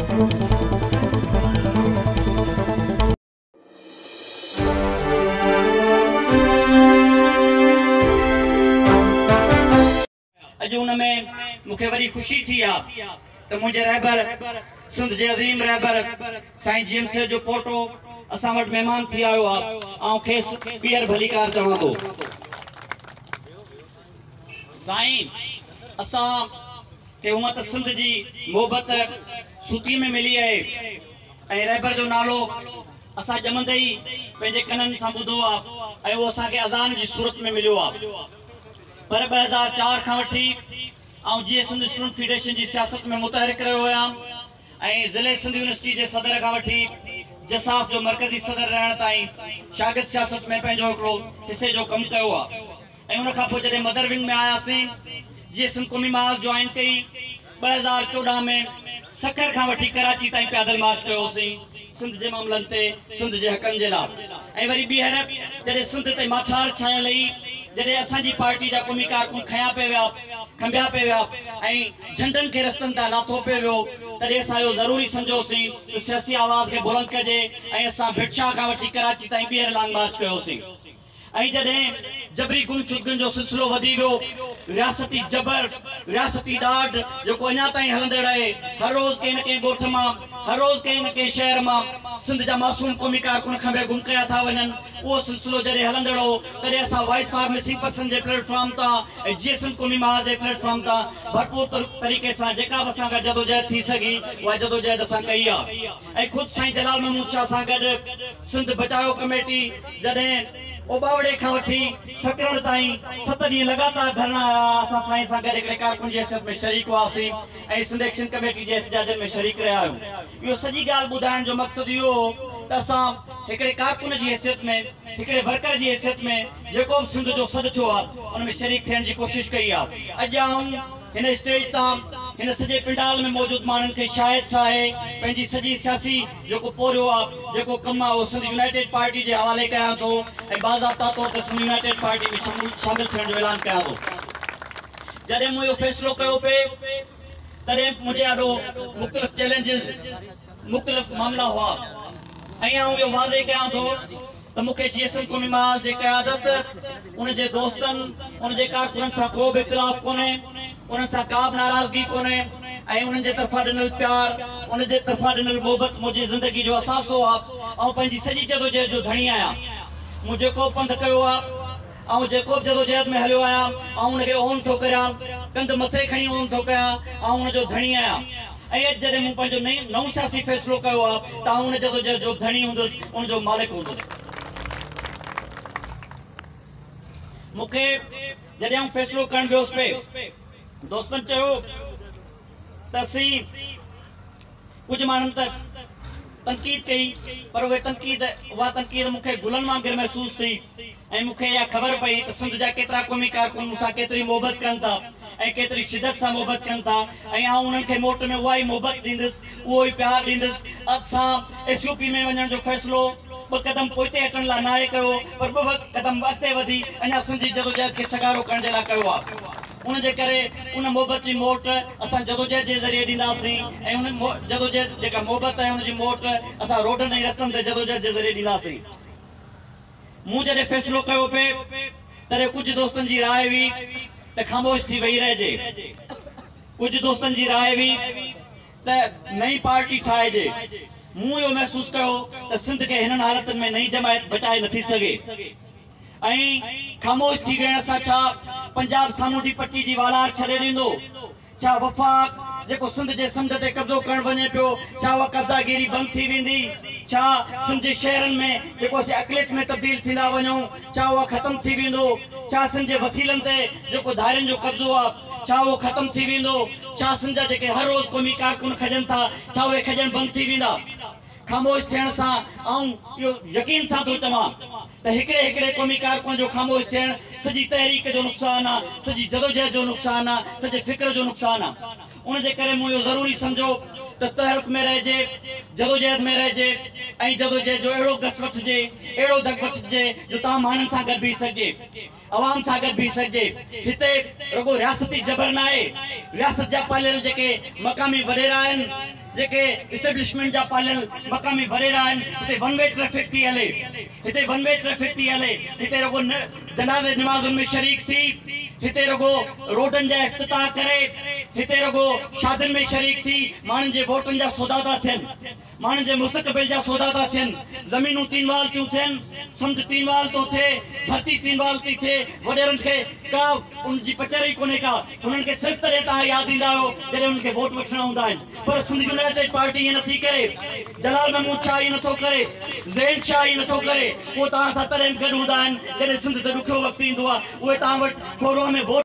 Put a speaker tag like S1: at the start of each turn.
S1: अॼु उन में मूंखे वरी ख़ुशी थी आहे त मुंहिंजे रहबर सिंध जे अज़ीम रहबर साईं जीएमसी जो पोटो असां वटि महिमान थी आयो आहे ऐं खेसि पीअर भलीकार चवां थो। साईं असां खे हूअं त सिंध जी मोहबत सुती में मिली आहे ऐं रहबर जो नालो असां ॼमंदे ई पंहिंजे कननि सां ॿुधो आहे ऐं उहो असांखे अज़ान जी सूरत में मिलियो आहे। पर 2004 खां वठी ऐं जीअं सिंध स्टूडेंट फेडरेशन जी सियासत में मुतहरिक रहियो आहियां ऐं ज़िले सिंध यूनिवर्सिटी जे सदर खां वठी जसाफ जो मरकज़ी सदर रहण ताईं शागिर्द सियासत में पंहिंजो हिकिड़ो हिसे जो कमु कयो आहे। ऐं उन खां पोइ जॾहिं मदर विंग में आयासीं जीअं सिंध क़ौमी महाज़ जॉइन कई 2014 में सखर खां वठी कराची ताईं पैदल मार्च कयोसीं सिंध जे मामलनि ते सिंध जे हक़नि जे लाइ। ऐं वरी ॿीहर जॾहिं सिंध ते माठार छायल हुई जॾहिं असांजी पार्टी जा क़ौमी कारकुन खयां पे विया खंबिया पे विया ऐं झंडनि खे रस्तनि तां लाथो पे वियो तॾहिं असां इहो ज़रूरी सम्झोसीं त सियासी आवाज़ खे बुलंद कजे ऐं असां भिटशा खां वठी कराची ताईं ॿीहर लॉन्ग मार्च कयोसीं। ऐं जॾहिं जबरी गुमशुदगियुनि जो सिलसिलो वधी वियो रियासती जबर रियासती ॾाढ जेको अञा ताईं हलंदे रहे हर रोज़ कंहिं न कंहिं ॻोठ मां हर रोज़ कंहिं न कंहिं शहर मां सिंध जा मासूम क़ौमी कारकुन खंबे गुम कया था वञनि उहो सिलसिलो जॾहिं हलंदो रहो तॾहिं असां voice for missing person J platform तां ऐं जीअं सिंध क़ौमी महाज़ जे प्लेटफॉर्म तां भरपूर तरीक़े सां जेका बि असां खां जदोजहद थी सघी उहा जदोजहद असां कई आहे। ऐं ख़ुदि साईं जलाल महमूद शाह सां गॾु सिंध बचाओ कमेटी जॾहिं ओबावड़े खां वठी सकरण ताईं 7 ॾींहं लगातार धरना असां साईं सां गॾु हिकिड़े कारकुन जी हैसियत में शरीक हुआसीं ऐं सिंध एक्शन कमेटी जे एहतजाजनि में शरीक रहिया आहियूं। इहो सॼी ॻाल्हि ॿुधाइण जो मक़सदु इहो हो त असां हिकिड़े कारकुन जी हैसियत में हिकिड़े वर्कर जी हैसियत में जेको बि सिंध जो सॾु थियो आहे उन में शरीक थियण जी कोशिशि कई आहे। अॼु आऊं हिन स्टेज तां हिन सॼे पिंडाल में मौजूद माण्हुनि खे शायदि छा आहे पंहिंजी सॼी सियासी जेको पोरियो आहे जेको कमु आहे उहो सिंध यूनाइटेड पार्टी जे हवाले कयां थो ऐं बाज़ाब्ता तौर ते सिंध यूनाइटेड पार्टी में शामिल थियण जो ऐलान कयां थो। जॾहिं मूं इहो फ़ैसिलो कयो पिए तॾहिं मुंहिंजे ॾाढो मुख़्तलिफ़ चैलेंजिस मुख़्तलिफ़ मामला हुआ ऐं आउं इहो वाज़े कयां थो त मूंखे जीअं सिंध क़ौमी महाज़ जे क़यादत उन जे दोस्तनि उन जे कारकुननि सां को बि इख़्तिलाफ़ कोन्हे उन्हनि सां का बि नाराज़गी कोन्हे ऐं उन्हनि जे तरफ़ां ॾिनल प्यार उन जे तरफ़ां ॾिनल मोहबत मुंहिंजी ज़िंदगी जो असासो आहे। ऐं पंहिंजी सॼी जदोजहद जो धणी आहियां। मूं जेको बि पंधु कयो आहे ऐं जेको बि जदोजहद में हलियो आहियां ऐं उनखे ओन थो करियां कंध मथे खणी ओन थो कयां ऐं उनजो धणी आहियां। ऐं अॼु जॾहिं मूं पंहिंजो नओं सियासी फ़ैसिलो कयो आहे त उन जदोजहद जो धणी हूंदुसि उनजो मालिक हूंदुसि। मूंखे जॾहिं आउं फ़ैसिलो करणु वियोसि पिए दोस्तनि चयो त असीं कुझु माण्हुनि त तनक़ीद कई पर उहा तनक़ीद मूंखे गुलनि वांगुरु महसूसु थी ऐं मूंखे इहा ख़बर पई त सिंध जा केतिरा क़ौमी कारकुन मूंसां केतिरी मोहबत कनि था ऐं केतिरी शिदत सां मोहबत कनि था ऐं आउं उन्हनि खे मोट में उहा ई मोहबत ॾींदुसि उहो ई प्यारु ॾींदुसि। असां SUP में वञण जो फ़ैसिलो 2 क़दम पोइते हटण लाइ नाहे कयो पर 2 क़दम अॻिते वधी अञा सिंधी जदोजहद खे सगारो करण जे लाइ कयो आहे। उन जे करे उन मोहबत जी मोट असां जदोजहद जे ज़रिए ॾींदासीं ऐं उन जदोजहद जेका मोहबत आहे उनजी मोट असां रोडनि ऐं रस्तनि ते जदोजहद जे ज़रिए ॾींदासीं। मूं जॾहिं फ़ैसिलो कयो पिए तॾहिं कुझु दोस्तनि जी राय हुई त ख़ामोश थी वेही रहिजे कुझु दोस्तनि जी राय हुई त नई पार्टी ठाहिजे। मूं इहो महसूसु कयो त सिंध खे हिननि हालतुनि में नई जमायत बचाए नथी सघे ऐं ख़ामोश थी वेहण सां छा पंजाब सामूंडी पट्टी जी वालार छॾे ॾींदो छा वफ़ाक़ जेको सिंध जे समुंड ते कब्ज़ो करणु वञे पियो छा उहा कब्ज़ागिरी बंदि थी वेंदी छा सिंध जे शहरनि में जेको असीं अक़लियत में तब्दील थींदा वञूं छा उहा ख़तमु थी वेंदो छा सिंध जे वसीलनि ते जेको धारियुनि जो कब्ज़ो आहे छा उहो ख़तमु थी वेंदो छा सिंध जा जेके हर रोज़ क़ौमी कारकुन खजनि था छा उहे खजण बंदि थी वेंदा। ख़ामोश थियण सां ऐं इहो यकीन सां थो चवां त हिकिड़े क़ौमी कारकुन जो ख़ामोश थियण सॼी तहरीक जो नुक़सानु आहे सॼी जदोजहद जो नुक़सानु आहे सॼे फ़िक्र जो नुक़सानु आहे। उन जे करे मूं इहो ज़रूरी सम्झो त तहरीक में रहिजे जदोजहद में रहिजे ऐं जदोजहद जो अहिड़ो गस वठिजे अहिड़ो दग वठिजे जो तव्हां माण्हुनि सां गॾु बीह सघिजे अवाम सां गॾु बीह सघिजे। हिते रुगो रियासती जबर न आहे रियासत जा पालियल जेके मक़ामी वॾेरा आहिनि जेके एस्टेब्लिशमेंट जा पालियल मक़ामी बरेरा आहिनि हिते वन वे ट्रैफिक थी हले, हिते रुगो जनाज़े नमाज़ुनि में शरीक थी, हिते रुगो रोडनि जा इफ्तिताह करे, हिते रुगो शादियुनि में शरीक थी, माण्हुनि जे वोटनि जा सौदा था थियनि, माण्हुनि जे मुस्तक़बिल जा सौदा था थियनि, ज़मीनूं तीनवाल थियूं थियनि, समुंड तीनवाल थो थिए, धरती तीनवाल थी थिए। वॾेरनि खे का उनजी पचर ई कोन्हे का, उन्हनि खे सिर्फ़ु तॾहिं तव्हां यादि ईंदा आहियो जॾहिं उन्हनि खे वोट वठणा हूंदा आहिनि। पर सिंध यूनाइटेड पार्टी ईअं नथी करे, जलाल महमूद शाह ईअं नथो करे, ज़ैन शाह ईअं नथो करे। उहे तव्हां सां तॾहिं गॾु हूंदा आहिनि जॾहिं सिंध ते ॾुखियो वक़्तु ईंदो आहे। उहे तव्हां वटि कोरवा में वोट